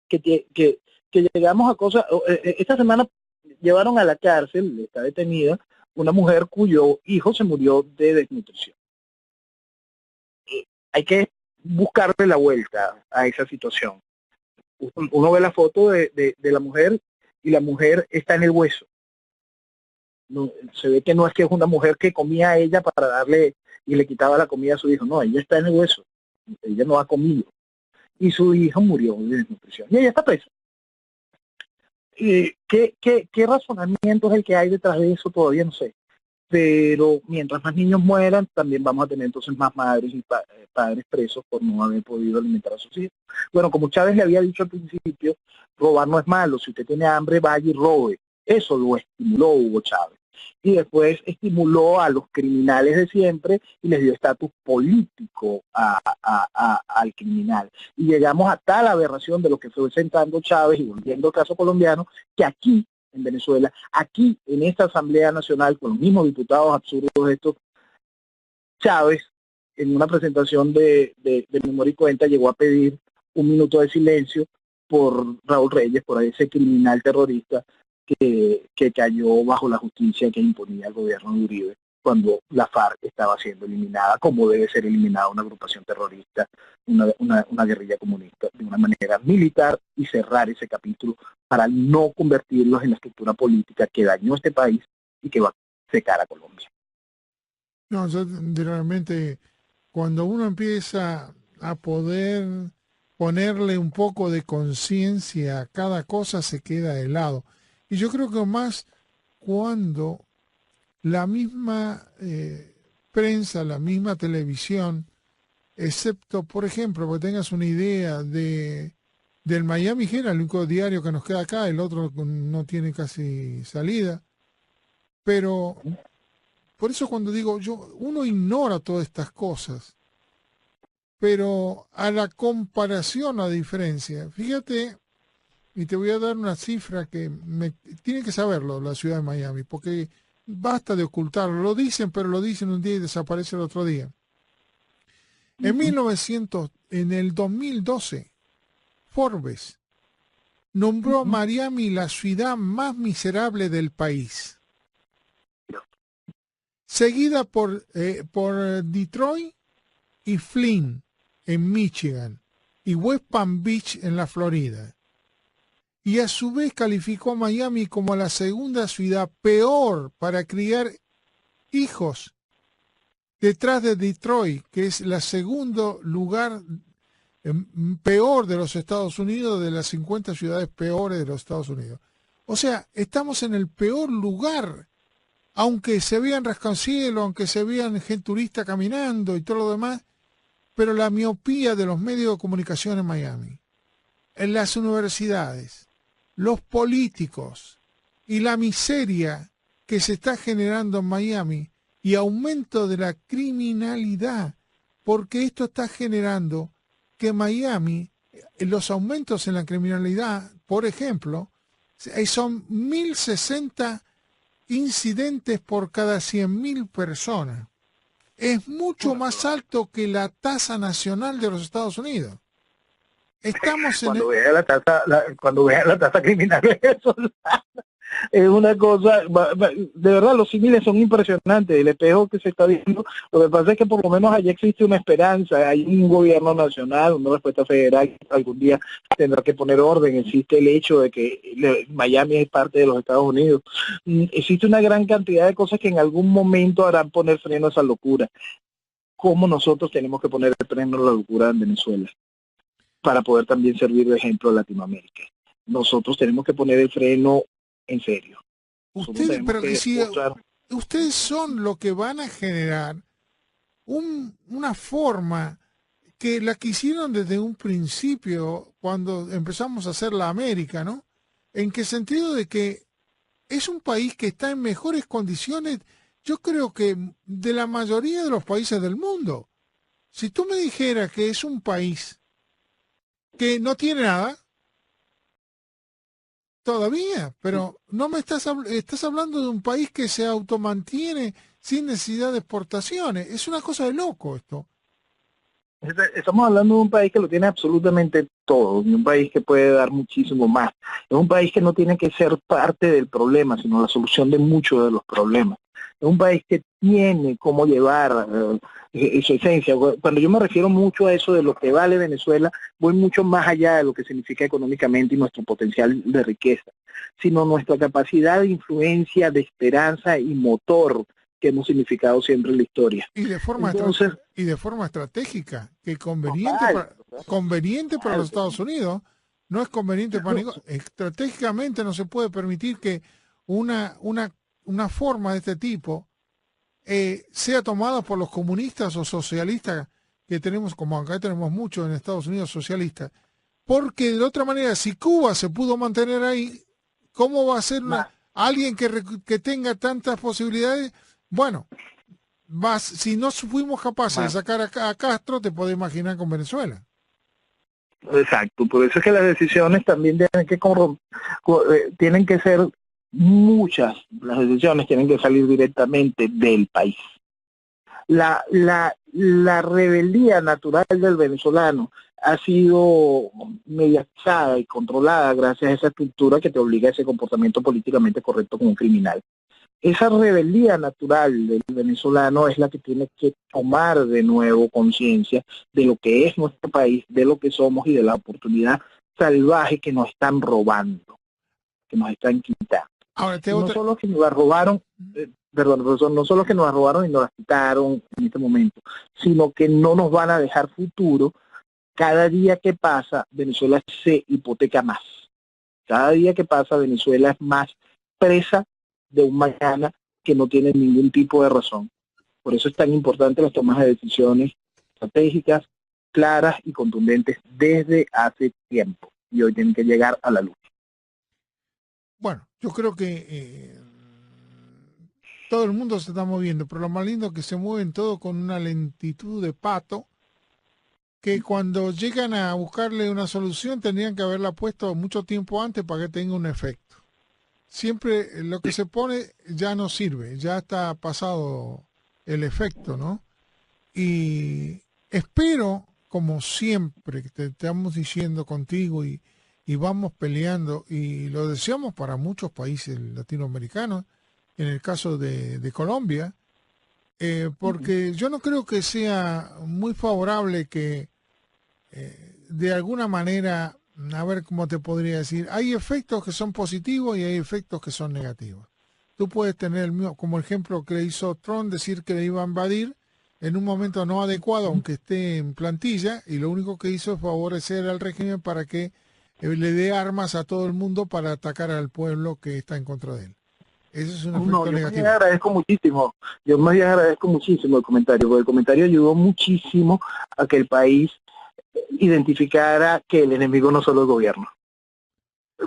que llegamos a cosas. Esta semana llevaron a la cárcel, está detenida, una mujer cuyo hijo se murió de desnutrición. Hay que buscarle la vuelta a esa situación. Uno ve la foto de la mujer y la mujer está en el hueso. No, se ve que no es que es una mujer que comía a ella para darle y le quitaba la comida a su hijo. No, ella está en el hueso. Ella no ha comido. Y su hijo murió de desnutrición. Y ella está presa. ¿Qué razonamiento es el que hay detrás de eso? Todavía no sé. Pero mientras más niños mueran, también vamos a tener entonces más madres y padres presos por no haber podido alimentar a sus hijos. Bueno, como Chávez le había dicho al principio, robar no es malo, si usted tiene hambre, vaya y robe. Eso lo estimuló Hugo Chávez. Y después estimuló a los criminales de siempre y les dio estatus político al criminal. Y llegamos a tal aberración de lo que fue sentando Chávez y volviendo al caso colombiano, que aquí en Venezuela, aquí en esta Asamblea Nacional, con los mismos diputados absurdos estos, Chávez, en una presentación de memoria y cuenta, llegó a pedir 1 minuto de silencio por Raúl Reyes, por ese criminal terrorista que cayó bajo la justicia que imponía el gobierno de Uribe cuando la FARC estaba siendo eliminada, como debe ser eliminada una agrupación terrorista, una guerrilla comunista, de una manera militar, y cerrar ese capítulo para no convertirlos en la estructura política que dañó este país y que va a secar a Colombia. No, yo realmente, cuando uno empieza a poder ponerle un poco de conciencia a cada cosa, se queda de lado. Y yo creo que más cuando la misma prensa, la misma televisión, excepto, por ejemplo, que tengas una idea del Miami Herald, el único diario que nos queda acá, el otro no tiene casi salida, pero por eso cuando digo yo, uno ignora todas estas cosas, pero a la comparación, a diferencia, fíjate, y te voy a dar una cifra que tiene que saberlo la ciudad de Miami, porque basta de ocultarlo, lo dicen, pero lo dicen un día y desaparece el otro día. En el 2012, Forbes nombró a Miami la ciudad más miserable del país, seguida por Detroit y Flint en Michigan y West Palm Beach en la Florida. Y a su vez calificó a Miami como la segunda ciudad peor para criar hijos, detrás de Detroit, que es el segundo lugar peor de los Estados Unidos, de las 50 ciudades peores de los Estados Unidos. O sea, estamos en el peor lugar, aunque se vean rascacielos, aunque se vean gente turista caminando y todo lo demás, pero la miopía de los medios de comunicación en Miami, en las universidades, los políticos y la miseria que se está generando en Miami y aumento de la criminalidad, porque esto está generando que Miami, los aumentos en la criminalidad, por ejemplo, son 1060 incidentes por cada 100.000 personas. Es mucho más alto que la tasa nacional de los Estados Unidos. Estamos en cuando vea la tasa criminal venezolana, es una cosa, de verdad los símiles son impresionantes, el espejo que se está viendo. Lo que pasa es que por lo menos allá existe una esperanza, hay un gobierno nacional, una respuesta federal, algún día tendrá que poner orden. Existe el hecho de que Miami es parte de los Estados Unidos. Existe una gran cantidad de cosas que en algún momento harán poner freno a esa locura. ¿Cómo nosotros tenemos que poner el freno a la locura en Venezuela para poder también servir de ejemplo a Latinoamérica? Nosotros tenemos que poner el freno en serio. Ustedes son lo que van a generar una forma que la quisieron desde un principio cuando empezamos a hacer la América, ¿no? ¿En qué sentido? De que es un país que está en mejores condiciones, yo creo que de la mayoría de los países del mundo. Si tú me dijeras que es un país que no tiene nada, todavía, pero no me estás hablando de un país que se automantiene sin necesidad de exportaciones. Es una cosa de loco esto. Estamos hablando de un país que lo tiene absolutamente todo, de un país que puede dar muchísimo más. Es un país que no tiene que ser parte del problema, sino la solución de muchos de los problemas. Es un país que tiene cómo llevar su esencia. Cuando yo me refiero mucho a eso de lo que vale Venezuela, voy mucho más allá de lo que significa económicamente y nuestro potencial de riqueza, sino nuestra capacidad de influencia, de esperanza y motor que hemos significado siempre en la historia. Y de forma estratégica, que conveniente para los Estados Unidos, no es conveniente para ningún. Estratégicamente no se puede permitir que una forma de este tipo sea tomada por los comunistas o socialistas que tenemos, como acá tenemos muchos en Estados Unidos socialistas, porque de otra manera, si Cuba se pudo mantener ahí, ¿cómo va a ser alguien que tenga tantas posibilidades? Bueno, si no fuimos capaces de sacar a Castro, te puedes imaginar con Venezuela. Exacto, por eso es que las decisiones también tienen que ser muchas, las decisiones tienen que salir directamente del país. La rebeldía natural del venezolano ha sido mediatizada y controlada gracias a esa estructura que te obliga a ese comportamiento políticamente correcto como un criminal. Esa rebeldía natural del venezolano es la que tiene que tomar de nuevo conciencia de lo que es nuestro país, de lo que somos y de la oportunidad salvaje que nos están robando, que nos están quitando. Ahora, no solo que nos la robaron, no solo que nos la robaron y nos la quitaron en este momento, sino que no nos van a dejar futuro. Cada día que pasa, Venezuela se hipoteca más. Cada día que pasa, Venezuela es más presa de un mañana que no tiene ningún tipo de razón. Por eso es tan importante las tomas de decisiones estratégicas, claras y contundentes desde hace tiempo. Y hoy tienen que llegar a la luz. Bueno, yo creo que todo el mundo se está moviendo, pero lo más lindo es que se mueven todo con una lentitud de pato, que cuando llegan a buscarle una solución tendrían que haberla puesto mucho tiempo antes para que tenga un efecto. Siempre lo que se pone ya no sirve, ya está pasado el efecto, ¿no? Y espero, como siempre, que te estamos diciendo contigo y vamos peleando, y lo deseamos para muchos países latinoamericanos, en el caso de Colombia, porque yo no creo que sea muy favorable que de alguna manera, a ver cómo te podría decir, hay efectos que son positivos y hay efectos que son negativos. Tú puedes tener el mismo, como ejemplo que hizo Trump, decir que le iba a invadir en un momento no adecuado, aunque esté en plantilla, y lo único que hizo es favorecer al régimen para que le dé armas a todo el mundo para atacar al pueblo que está en contra de él. Ese es un No, efecto yo más bien negativo. agradezco muchísimo, yo más bien agradezco muchísimo el comentario, porque el comentario ayudó muchísimo a que el país identificara que el enemigo no solo es el gobierno.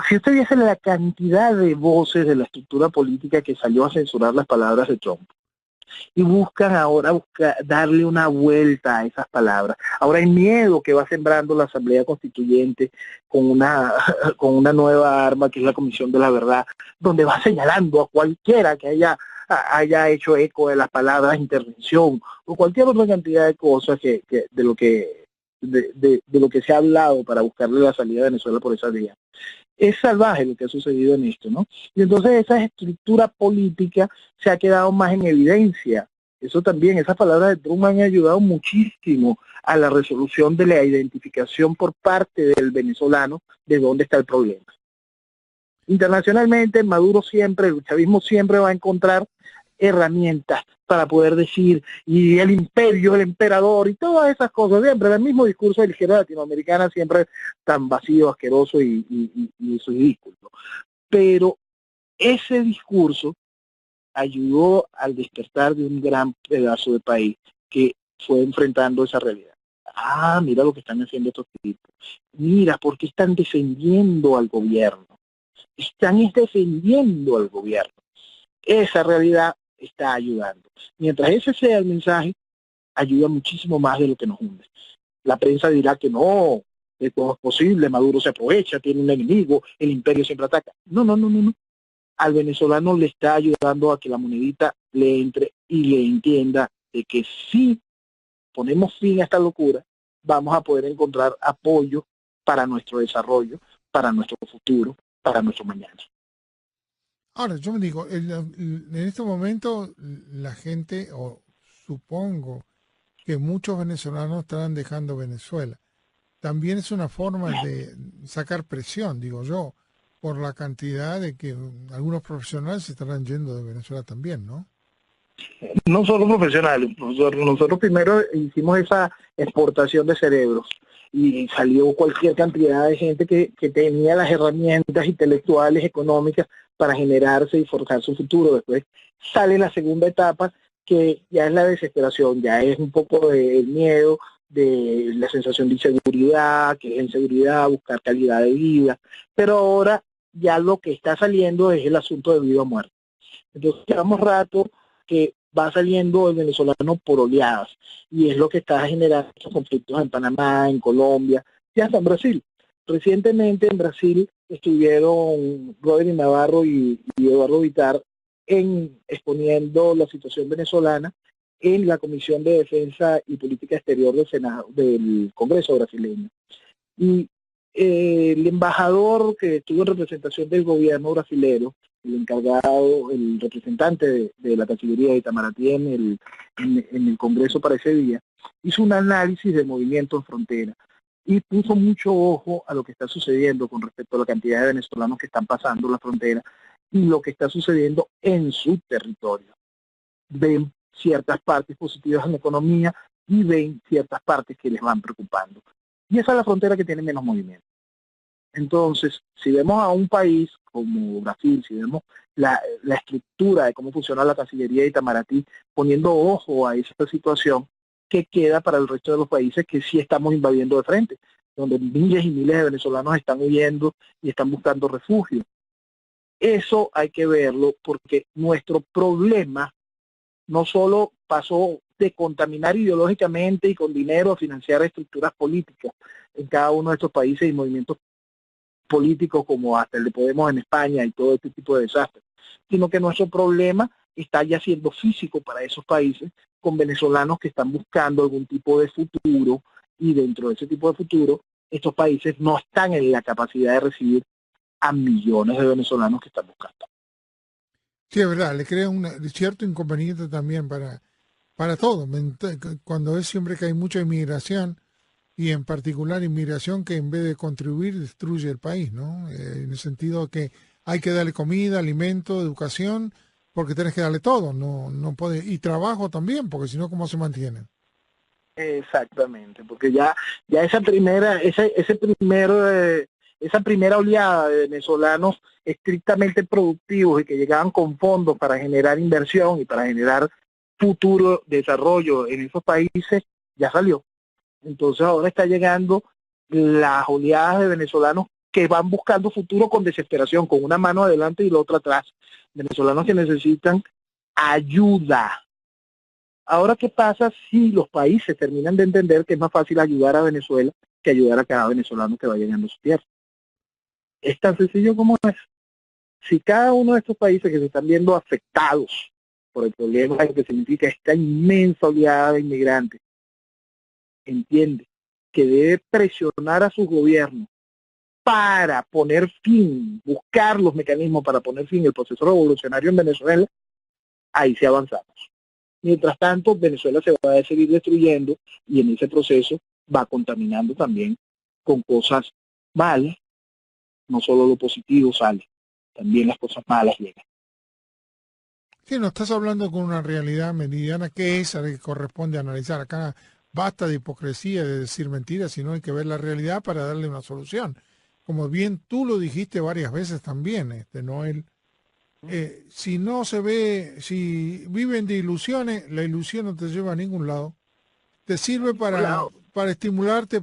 Si usted viese la cantidad de voces de la estructura política que salió a censurar las palabras de Trump, y buscan ahora darle una vuelta a esas palabras. Ahora el miedo que va sembrando la Asamblea Constituyente con una, con una nueva arma que es la Comisión de la Verdad, donde va señalando a cualquiera que haya hecho eco de las palabras intervención o cualquier otra cantidad de cosas de lo que de lo que se ha hablado para buscarle la salida de Venezuela por esa vía. Es salvaje lo que ha sucedido en esto, ¿no? Y entonces esa estructura política se ha quedado más en evidencia. Eso también, esas palabras de Trump han ayudado muchísimo a la resolución de la identificación por parte del venezolano de dónde está el problema. Internacionalmente, Maduro siempre, el chavismo siempre va a encontrar herramientas para poder decir, y el imperio, el emperador, y todas esas cosas, siempre el mismo discurso de la izquierda latinoamericana, siempre tan vacío, asqueroso y ridículo. Pero ese discurso ayudó al despertar de un gran pedazo de país que fue enfrentando esa realidad. Ah, mira lo que están haciendo estos tipos. Mira, ¿por qué están defendiendo al gobierno? Están defendiendo al gobierno. Esa realidad está ayudando. Mientras ese sea el mensaje, ayuda muchísimo más de lo que nos hunde. La prensa dirá que no, que todo es posible, Maduro se aprovecha, tiene un enemigo, el imperio siempre ataca. No, no, no, no, no. Al venezolano le está ayudando a que la monedita le entre y le entienda de que si ponemos fin a esta locura, vamos a poder encontrar apoyo para nuestro desarrollo, para nuestro futuro, para nuestro mañana. Ahora, yo me digo, en este momento la gente, o supongo que muchos venezolanos están dejando Venezuela. También es una forma de sacar presión, digo yo, por la cantidad de que algunos profesionales se estarán yendo de Venezuela también, ¿no? No solo profesionales, nosotros primero hicimos esa exportación de cerebros y salió cualquier cantidad de gente que tenía las herramientas intelectuales, económicas para generarse y forjar su futuro. Después sale la segunda etapa que ya es la desesperación, ya es un poco del miedo, de la sensación de inseguridad, que es inseguridad, buscar calidad de vida, pero ahora ya lo que está saliendo es el asunto de vida o muerte. Entonces llevamos rato que va saliendo el venezolano por oleadas y es lo que está generando estos conflictos en Panamá, en Colombia y hasta en Brasil. Recientemente en Brasil estuvieron Rodri Navarro y Eduardo Vitar exponiendo la situación venezolana en la Comisión de Defensa y Política Exterior del Senado, del Congreso brasileño. Y el embajador que estuvo en representación del gobierno brasilero, el encargado, el representante de la Cancillería de Itamaraty en el Congreso para ese día, hizo un análisis del movimiento en frontera y puso mucho ojo a lo que está sucediendo con respecto a la cantidad de venezolanos que están pasando la frontera y lo que está sucediendo en su territorio. Ven ciertas partes positivas en la economía y ven ciertas partes que les van preocupando. Y esa es la frontera que tiene menos movimiento. Entonces, si vemos a un país como Brasil, si vemos la estructura de cómo funciona la Cancillería de Itamaraty, poniendo ojo a esa situación, ¿qué queda para el resto de los países que sí estamos invadiendo de frente? Donde miles y miles de venezolanos están huyendo y están buscando refugio. Eso hay que verlo porque nuestro problema no solo pasó de contaminar ideológicamente y con dinero a financiar estructuras políticas en cada uno de estos países y movimientos políticos como hasta el de Podemos en España y todo este tipo de desastres, sino que nuestro problema está ya siendo físico para esos países con venezolanos que están buscando algún tipo de futuro y dentro de ese tipo de futuro estos países no están en la capacidad de recibir a millones de venezolanos que están buscando. Sí, es verdad, le crea un cierto inconveniente también para todo. Cuando es siempre que hay mucha inmigración, y en particular inmigración que en vez de contribuir destruye el país, ¿no? En el sentido que hay que darle comida, alimento, educación, porque tienes que darle todo, no puede, y trabajo también, porque si no, ¿cómo se mantienen? Exactamente, porque ya esa primera, ese primer esa primera oleada de venezolanos estrictamente productivos y que llegaban con fondos para generar inversión y para generar futuro desarrollo en esos países, ya salió. Entonces ahora está llegando las oleadas de venezolanos que van buscando futuro con desesperación, con una mano adelante y la otra atrás. Venezolanos que necesitan ayuda. Ahora, ¿qué pasa si los países terminan de entender que es más fácil ayudar a Venezuela que ayudar a cada venezolano que va llegando a su tierra? Es tan sencillo como es. Si cada uno de estos países que se están viendo afectados por el problema que significa esta inmensa oleada de inmigrantes, entiende que debe presionar a sus gobiernos para poner fin, buscar los mecanismos para poner fin al proceso revolucionario en Venezuela, ahí sí avanzamos. Mientras tanto, Venezuela se va a seguir destruyendo y en ese proceso va contaminando también con cosas malas. No solo lo positivo sale, también las cosas malas llegan. Sí, no estás hablando con una realidad meridiana que es a la que corresponde analizar. Acá basta de hipocresía, de decir mentiras, sino hay que ver la realidad para darle una solución. Como bien tú lo dijiste varias veces también, Noel, si no se ve, si viven de ilusiones, la ilusión no te lleva a ningún lado. Te sirve para estimularte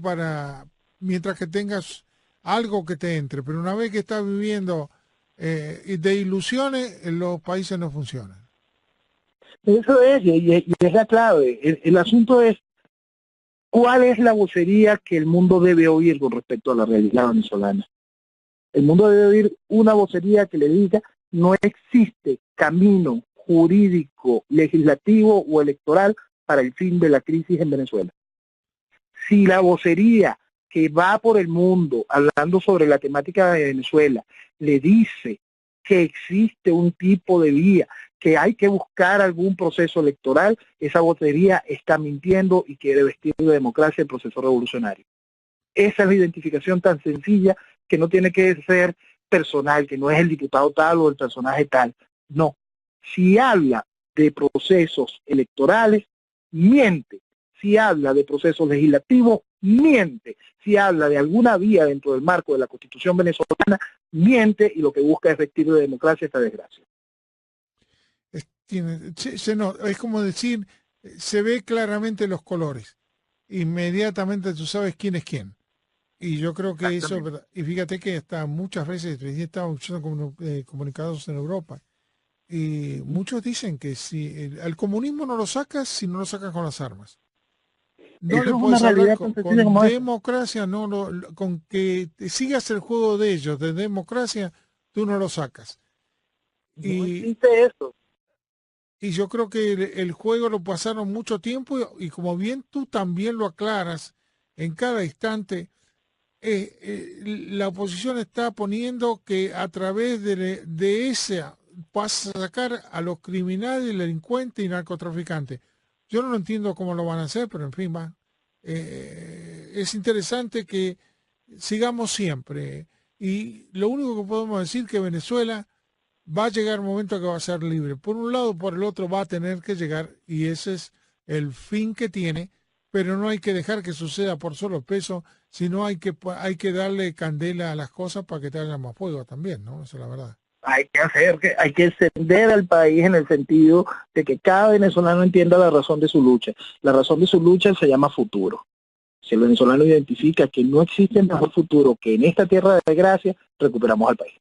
mientras que tengas algo que te entre, pero una vez que estás viviendo de ilusiones, los países no funcionan. Eso es, y es la clave. El asunto es, ¿cuál es la vocería que el mundo debe oír con respecto a la realidad venezolana? El mundo debe oír una vocería que le diga, no existe camino jurídico, legislativo o electoral para el fin de la crisis en Venezuela. Si la vocería que va por el mundo hablando sobre la temática de Venezuela le dice que existe un tipo de vía, que hay que buscar algún proceso electoral, esa vocería está mintiendo y quiere vestir de democracia el proceso revolucionario. Esa es la identificación tan sencilla que no tiene que ser personal, que no es el diputado tal o el personaje tal. No. Si habla de procesos electorales, miente. Si habla de procesos legislativos, miente. Si habla de alguna vía dentro del marco de la Constitución venezolana, miente y lo que busca es vestir de democracia esta desgracia. Es como decir, se ve claramente los colores. Inmediatamente tú sabes quién es quién. Y yo creo que eso, y fíjate que hasta muchas veces he estado escuchando comunicados en Europa, y muchos dicen que si al comunismo no lo sacas, si no lo sacas con las armas. No le puedes hablar con democracia, con que sigas el juego de ellos, de democracia, tú no lo sacas. No existe eso. Y yo creo que el juego lo pasaron mucho tiempo y como bien tú también lo aclaras en cada instante, la oposición está poniendo que a través de esa vas a sacar a los criminales, delincuentes y narcotraficantes. Yo no entiendo cómo lo van a hacer, pero en fin, va. Es interesante que sigamos siempre. Y lo único que podemos decir es que Venezuela va a llegar un momento que va a ser libre. Por un lado, por el otro va a tener que llegar y ese es el fin que tiene, pero no hay que dejar que suceda por solo peso, sino hay que darle candela a las cosas para que traigan más fuego también, ¿no? Esa es la verdad. Hay que encender al país en el sentido de que cada venezolano entienda la razón de su lucha. La razón de su lucha se llama futuro. Si el venezolano identifica que no existe mejor futuro que en esta tierra de gracia, recuperamos al país.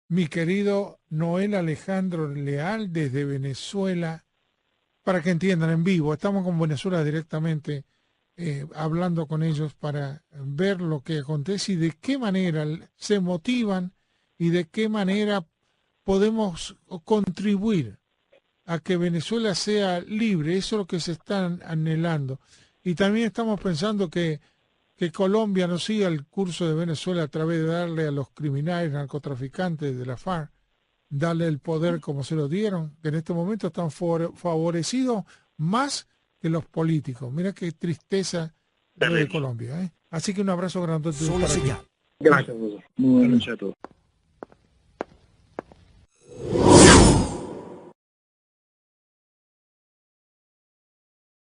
Mi querido Noel Alejandro Leal desde Venezuela, para que entiendan en vivo, estamos con Venezuela directamente hablando con ellos para ver lo que acontece y de qué manera se motivan y de qué manera podemos contribuir a que Venezuela sea libre. Eso es lo que se están anhelando. Y también estamos pensando que Colombia no siga el curso de Venezuela a través de darle a los criminales, narcotraficantes de la FARC, darle el poder como se lo dieron, que en este momento están favorecidos más que los políticos. Mira qué tristeza de Colombia. Así que un abrazo grandote. Gracias, muy buenas noches a todos.